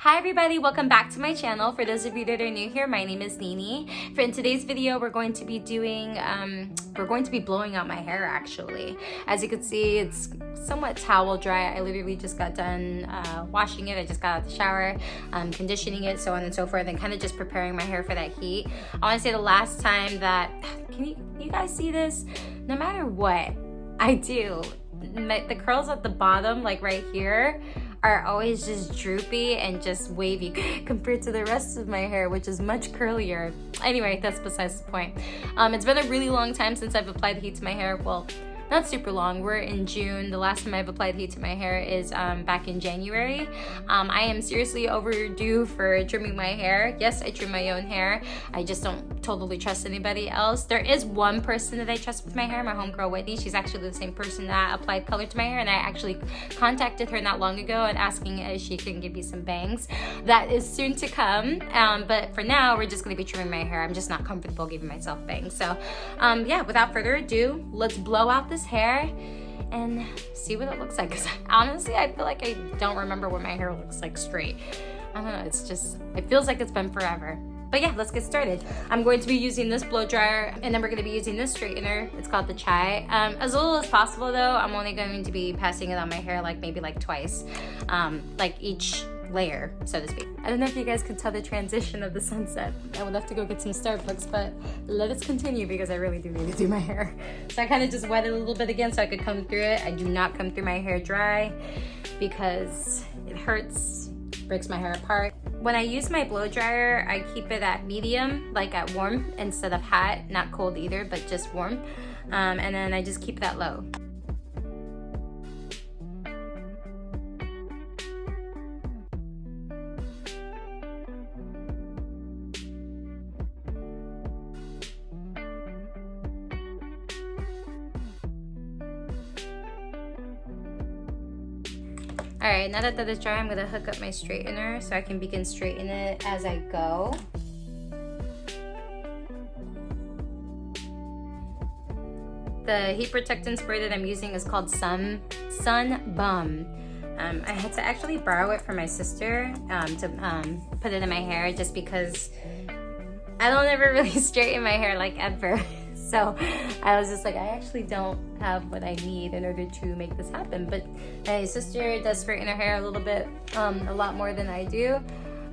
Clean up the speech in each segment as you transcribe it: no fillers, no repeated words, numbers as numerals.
Hi everybody, welcome back to my channel. For those of you that are new here, my name is Nini. In today's video, we're going to be blowing out my hair actually. As you can see, it's somewhat towel dry. I literally just got done washing it. I just got out of the shower, conditioning it, so on and so forth, and kind of just preparing my hair for that heat. I want to say the last time that, can you guys see this? No matter what I do, the curls at the bottom, like right here, are always just droopy and just wavy compared to the rest of my hair, which is much curlier. Anyway, that's besides the point. It's been a really long time since I've applied heat to my hair. Well, not super long. We're in June. The last time I've applied heat to my hair is back in January. I am seriously overdue for trimming my hair. Yes, I trim my own hair. I just don't totally trust anybody else. There is one person that I trust with my hair, my homegirl Whitney. She's actually the same person that applied color to my hair, and I actually contacted her not long ago and asking if she can give me some bangs. That is soon to come, but for now, we're just gonna be trimming my hair. I'm just not comfortable giving myself bangs. So yeah, without further ado, let's blow out this hair and see what it looks like, because honestly I feel like I don't remember what my hair looks like straight. I don't know, it's just, it feels like it's been forever. But yeah, let's get started. I'm going to be using this blow dryer, and then we're going to be using this straightener. It's called the Chai. As little as possible though. I'm only going to be passing it on my hair maybe twice, like each layer, so to speak. I don't know if you guys can tell the transition of the sunset. I would have to go get some Starbucks, but let us continue because I really do need to do my hair. So I kind of just wet it a little bit again so I could comb through it. I do not comb through my hair dry because it hurts, breaks my hair apart. When I use my blow dryer, I keep it at medium, like at warm instead of hot, not cold either, but just warm. And then I just keep that low. Alright, now that is dry, I'm going to hook up my straightener so I can begin straightening it as I go. The heat protectant spray that I'm using is called Sun Bum. I had to actually borrow it from my sister to put it in my hair just because I don't ever really straighten my hair ever. So I was just like, I actually don't have what I need in order to make this happen. But my sister does straighten her hair a little bit, a lot more than I do.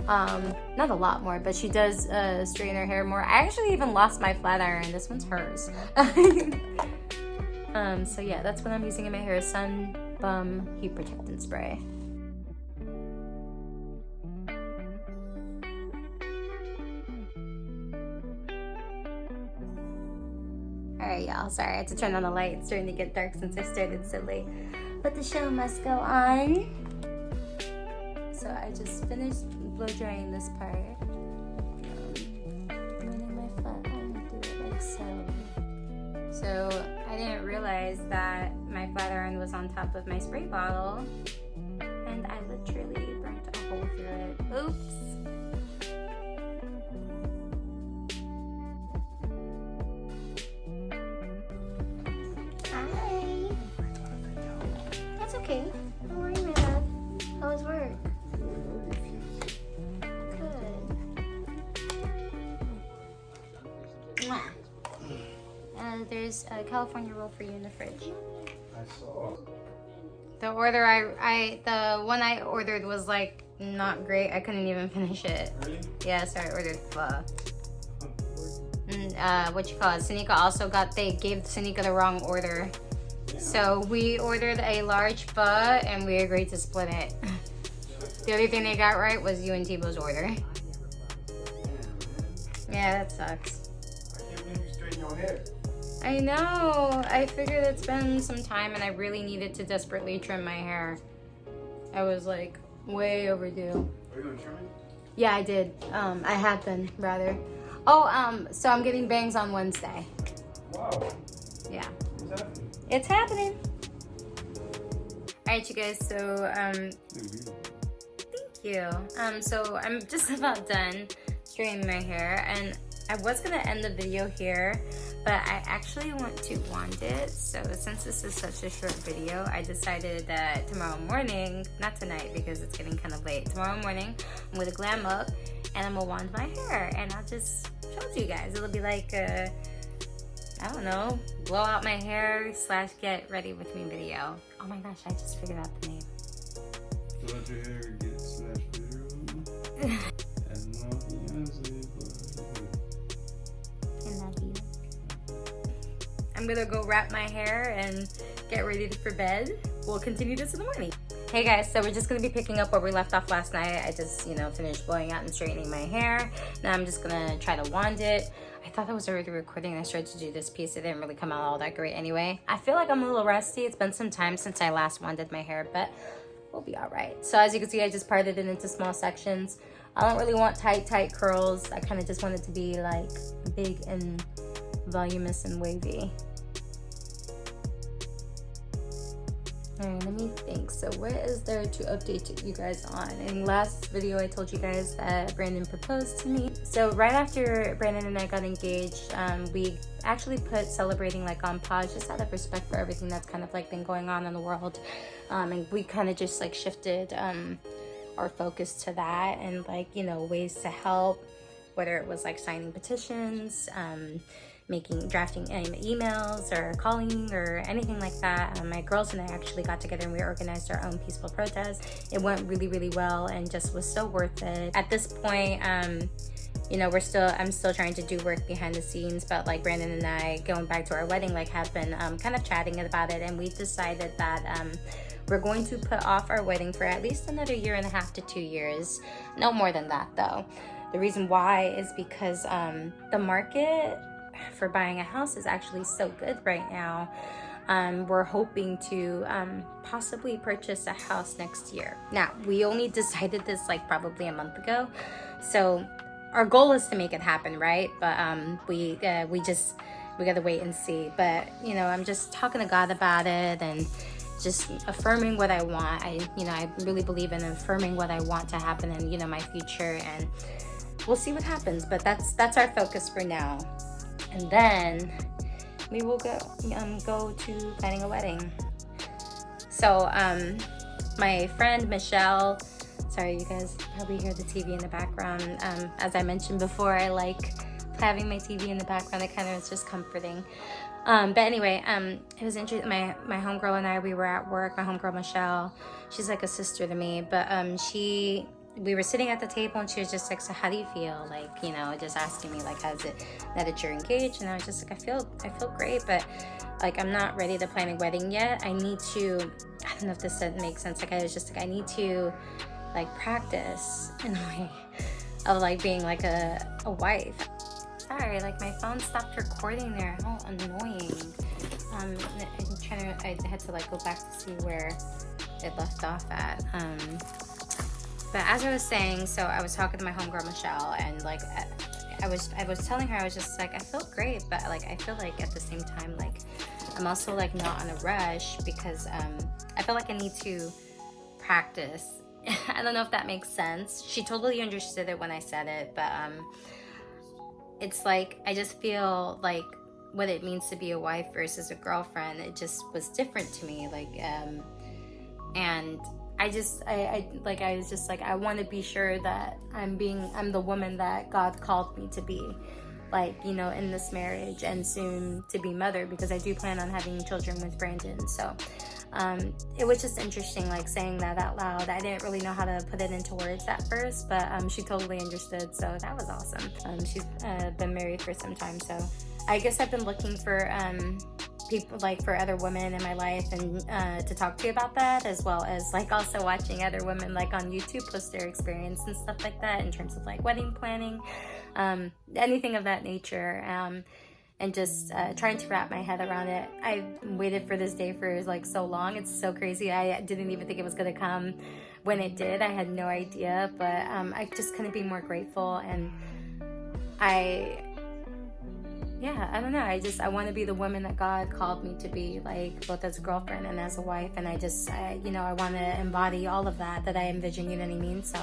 Not a lot more, but she does straighten her hair more. I actually even lost my flat iron. This one's hers. So yeah, that's what I'm using in my hair, Sun Bum Heat Protectant Spray. Alright y'all, sorry I had to turn on the light. It's starting to get dark since I started so late. But the show must go on. So I just finished blow drying this part. Running my flat iron through it like so. So I didn't realize that my flat iron was on top of my spray bottle. And I literally burnt a hole through it. Oops. Okay, don't worry, my love. How was work? Good. Mwah. There's a California roll for you in the fridge. I saw. The order the one I ordered was not great. I couldn't even finish it. Really? Yeah, so I ordered pho. And Sanika also they gave Sanika the wrong order. So we ordered a large pho and we agreed to split it. The only thing they got right was you and Tebow's order. Yeah, that sucks. I can't believe you straighten your hair. I know. I figured it's been some time and I really needed to desperately trim my hair. I was way overdue. Are you gonna trim it? Yeah, I did. I have been, rather. Oh, so I'm getting bangs on Wednesday. Wow. Yeah. What's happening? It's happening. Alright you guys, so thank you. So I'm just about done straightening my hair, and I was gonna end the video here, but I actually want to wand it. So since this is such a short video, I decided that tomorrow morning, not tonight because it's getting kind of late, tomorrow morning I'm gonna glam up and I'm gonna wand my hair, and I'll just show it to you guys. It'll be like a, I don't know, blow out my hair / get ready with me video. Oh my gosh, I just figured out the name. So let your hair get slashed through. As my fiancé, I'm gonna go wrap my hair and get ready for bed. We'll continue this in the morning. Hey guys, so we're just gonna be picking up where we left off last night. I just, finished blowing out and straightening my hair. Now I'm just gonna try to wand it. I thought that was already recording. I started to do this piece. It didn't really come out all that great anyway. I feel like I'm a little rusty. It's been some time since I last wanded my hair, but we'll be all right. So as you can see, I just parted it into small sections. I don't really want tight curls. I kind of just want it to be like big and voluminous and wavy. All right, let me think. So what is there to update you guys on? In last video, I told you guys that Brandon proposed to me. So right after Brandon and I got engaged, we actually put celebrating like on pause, just out of respect for everything that's kind of like been going on in the world. And we kind of just like shifted our focus to that and like, ways to help, whether it was like signing petitions, drafting emails or calling or anything like that. My girls and I actually got together and we organized our own peaceful protest. It went really well and just was so worth it. At this point, I'm still trying to do work behind the scenes, but like Brandon and I, going back to our wedding, like have been kind of chatting about it, and we decided that we're going to put off our wedding for at least another 1.5 to 2 years. No more than that though. The reason why is because the market for buying a house is actually so good right now. We're hoping to possibly purchase a house next year. Now, we only decided this like probably a month ago, so our goal is to make it happen, right? But we gotta wait and see. But I'm just talking to God about it and just affirming what I want. I really believe in affirming what I want to happen in my future, and we'll see what happens. But that's our focus for now. And then we will go to planning a wedding. So my friend Michelle, sorry you guys probably hear the TV in the background. As I mentioned before, I like having my TV in the background. It kind of is just comforting. But anyway, it was interesting. My homegirl and I, we were at work. My homegirl Michelle, she's like a sister to me, but we were sitting at the table and she was just like, so how do you feel? Like, just asking me like, how's it now that you're engaged? And I was just like, I feel great, but like, I'm not ready to plan a wedding yet. I need to, I don't know if this makes sense. Like, I was just like, I need to like practice in a way of like being like a wife. Sorry, like my phone stopped recording there. How annoying. I had to like go back to see where it left off at. But as I was saying, so I was talking to my homegirl Michelle, and like I was telling her, I was just like, I feel great, but like I feel like at the same time, like I'm also like not on a rush because I feel like I need to practice. I don't know if that makes sense. She totally understood it when I said it, but it's like I just feel like what it means to be a wife versus a girlfriend, it just was different to me. Like and I was just like, I want to be sure that I'm the woman that God called me to be, like, in this marriage and soon to be mother, because I do plan on having children with Brandon. So it was just interesting, like saying that out loud. I didn't really know how to put it into words at first, but she totally understood. So that was awesome. She's been married for some time. So I guess I've been looking for people, like for other women in my life, and to talk to you about that, as well as like also watching other women like on YouTube post their experience and stuff like that in terms of like wedding planning, anything of that nature, and just trying to wrap my head around it. I waited for this day for like so long. It's so crazy. I didn't even think it was gonna come. When it did, I had no idea, but I just couldn't be more grateful. And I don't know. I want to be the woman that God called me to be, like both as a girlfriend and as a wife. And I want to embody all of that I envision, you know what I mean? So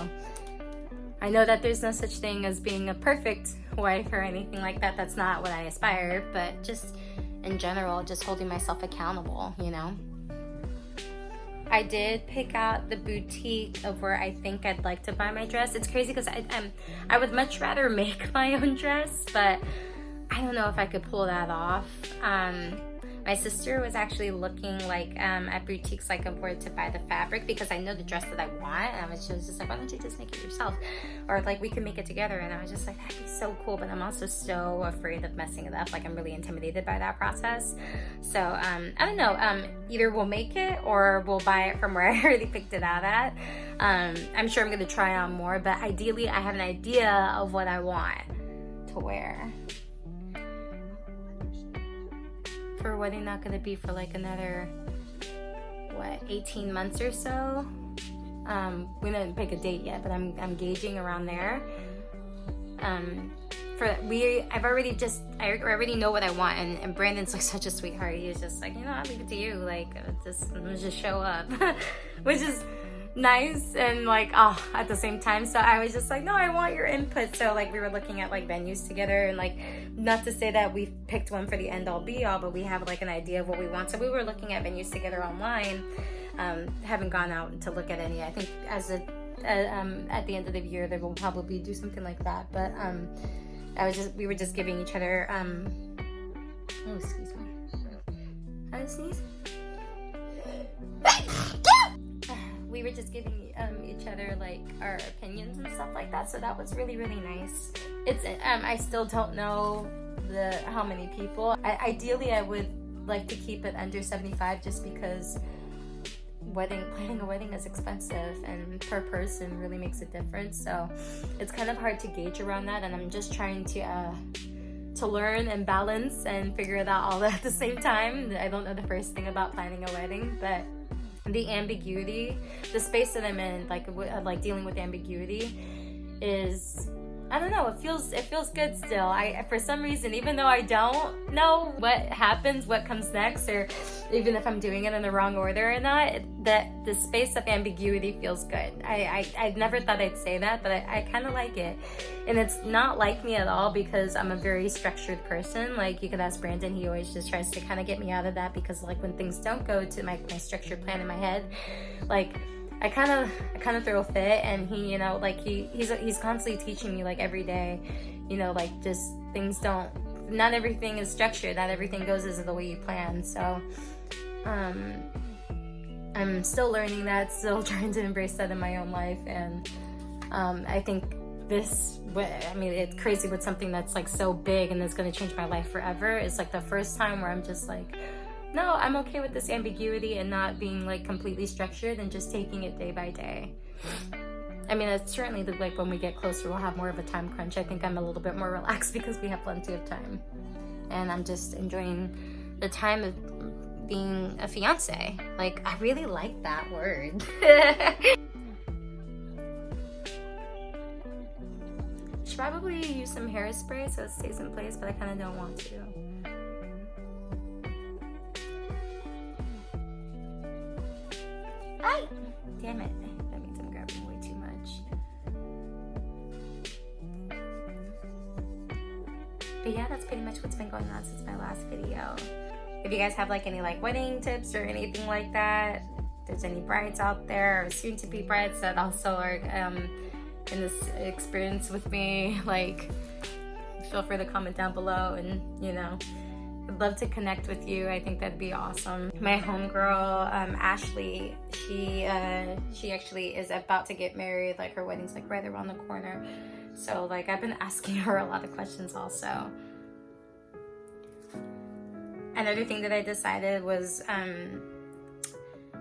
I know that there's no such thing as being a perfect wife or anything like that. That's not what I aspire, but just in general, just holding myself accountable, you know? I did pick out the boutique of where I think I'd like to buy my dress. It's crazy because I would much rather make my own dress, but I don't know if I could pull that off. My sister was actually looking like at boutiques like of where to buy the fabric, because I know the dress that I want, and she was just like, why don't you just make it yourself, or like we can make it together. And I was just like, that'd be so cool, but I'm also so afraid of messing it up. Like, I'm really intimidated by that process. So I don't know, either we'll make it or we'll buy it from where I already picked it out at. I'm sure I'm gonna try on more, but ideally I have an idea of what I want to wear. For a wedding, not gonna be for like another, what, 18 months or so. We didn't pick a date yet, but I'm gauging around there. I already know what I want, and Brandon's like such a sweetheart. He's just like, you know, I'll leave it to you. Like, just show up, which is nice and like, oh, at the same time. So I was just like, no, I want your input. So like, we were looking at like venues together, and like, not to say that we've picked one for the end all be all, but we have like an idea of what we want. So we were looking at venues together online. Haven't gone out to look at any. I think at the end of the year they will probably do something like that. But we were just giving each other oh, excuse me. How to sneeze? We were just giving each other like our opinions and stuff like that, so that was really, really nice. It's I still don't know how many people. Ideally I would like to keep it under 75, just because planning a wedding is expensive, and per person really makes a difference. So it's kind of hard to gauge around that, and I'm just trying to learn and balance and figure it out all at the same time. I don't know the first thing about planning a wedding, but the ambiguity, the space that I'm in, like dealing with ambiguity, is, I don't know, it feels good still. For some reason, even though I don't know what happens, what comes next, or even if I'm doing it in the wrong order or not, that the space of ambiguity feels good. I never thought I'd say that, but I kind of like it. And it's not like me at all, because I'm a very structured person. Like, you could ask Brandon, he always just tries to kind of get me out of that, because like when things don't go to my structured plan in my head, like I kind of throw a fit, and he, you know, like he's constantly teaching me like every day, you know, like just things not everything is structured, not everything goes as the way you plan. So I'm still learning that, still trying to embrace that in my own life. And I think it's crazy with something that's like so big and it's going to change my life forever. It's like the first time where I'm just like, no, I'm okay with this ambiguity and not being like completely structured, and just taking it day by day. I mean, it's certainly like when we get closer, we'll have more of a time crunch. I think I'm a little bit more relaxed because we have plenty of time, and I'm just enjoying the time of being a fiance. Like, I really like that word. Should probably use some hairspray so it stays in place, but I kind of don't want to. Ay! Damn it. That means I'm grabbing way too much. But yeah, that's pretty much what's been going on since my last video. If you guys have like any like wedding tips or anything like that, if there's any brides out there or soon to be brides that also are in this experience with me, like, feel free to comment down below, and you know, I'd love to connect with you. I think that'd be awesome. My homegirl, Ashley, she actually is about to get married. Like, her wedding's like right around the corner. So like, I've been asking her a lot of questions also. Another thing that I decided was,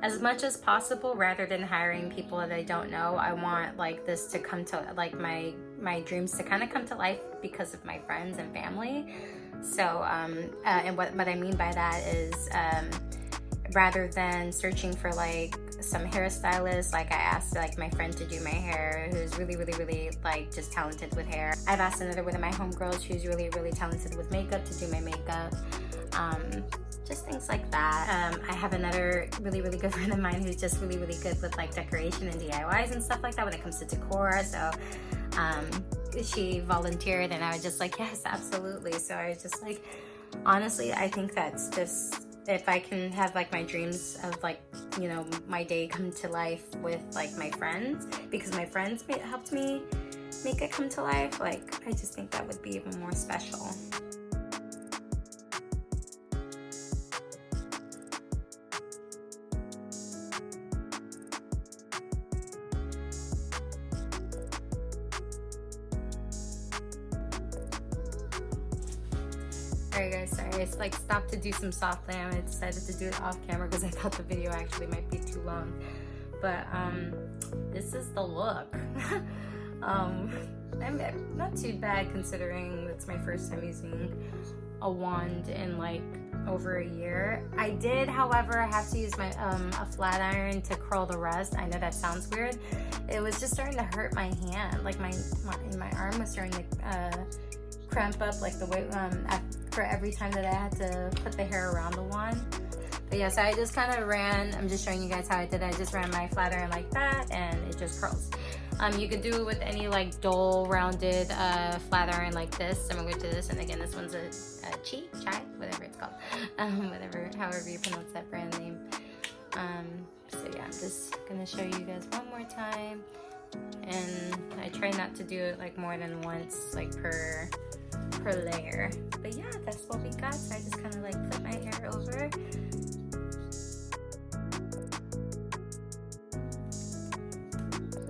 as much as possible, rather than hiring people that I don't know, I want like this to come to, like, my dreams to kind of come to life because of my friends and family. So, and what I mean by that is, rather than searching for like some hairstylist, like I asked like my friend to do my hair, who's really, really, really like just talented with hair. I've asked another one of my homegirls who's really, really talented with makeup to do my makeup. Just things like that. I have another really, really good friend of mine who's just really, really good with like decoration and DIYs and stuff like that when it comes to decor. So she volunteered, and I was just like, yes, absolutely. So I was just like, honestly, I think that's just, if I can have like my dreams of like, you know, my day come to life with like my friends, because my friends helped me make it come to life, like I just think that would be even more special. Alright guys, sorry, I like stopped to do some soft lamb. I decided to do it off camera because I thought the video actually might be too long. But this is the look. I'm not too bad considering it's my first time using a wand in like over a year. I did, however, have to use my a flat iron to curl the rest. I know that sounds weird. It was just starting to hurt my hand, like my arm was starting to cramp up, like the way for every time that I had to put the hair around the wand. But yeah, so I just kind of ran, I'm just showing you guys how I did it. I just ran my flat iron like that and it just curls. You could do it with any like dull rounded flat iron like this. I'm gonna go to this, and again, this one's a Chit Chat, whatever it's called, however you pronounce that brand name. So yeah, I'm just gonna show you guys one more time, and I try not to do it like more than once, like per layer. But yeah, that's what we got. So I just kind of like put my hair over.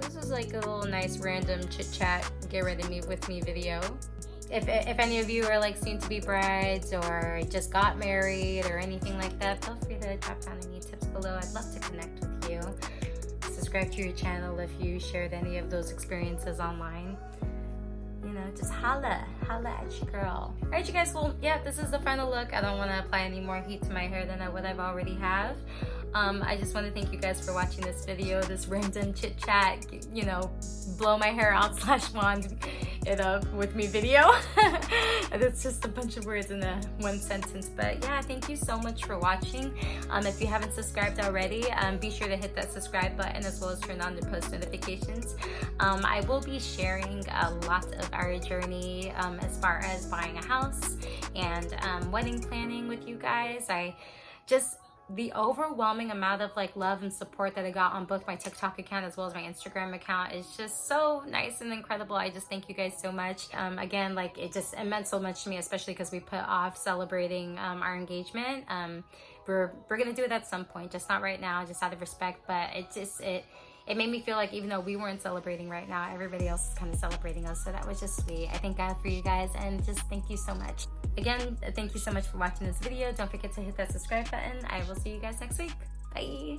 This is like a little nice random chit chat, get ready with me video. If any of you are like soon to be brides or just got married or anything like that, feel free to drop down any tips below. I'd love to connect with you. Subscribe to your channel if you shared any of those experiences online. You know, just holla at your girl. All right, you guys, well, yeah, this is the final look. I don't want to apply any more heat to my hair than what I've already have. I just want to thank you guys for watching this video, this random chit chat, you know, blow my hair out / wand it up with me video. And it's just a bunch of words in one sentence. But yeah, thank you so much for watching. If you haven't subscribed already, be sure to hit that subscribe button as well as turn on the post notifications. I will be sharing a lot of our journey as far as buying a house and wedding planning with you guys. The overwhelming amount of like love and support that I got on both my TikTok account as well as my Instagram account is just so nice and incredible. I just thank you guys so much. Again, like it meant so much to me, especially because we put off celebrating our engagement. We're gonna do it at some point, just not right now, just out of respect. But it made me feel like even though we weren't celebrating right now, everybody else is kind of celebrating us. So that was just sweet. I thank God for you guys, and just thank you so much. Again, thank you so much for watching this video. Don't forget to hit that subscribe button. I will see you guys next week. Bye.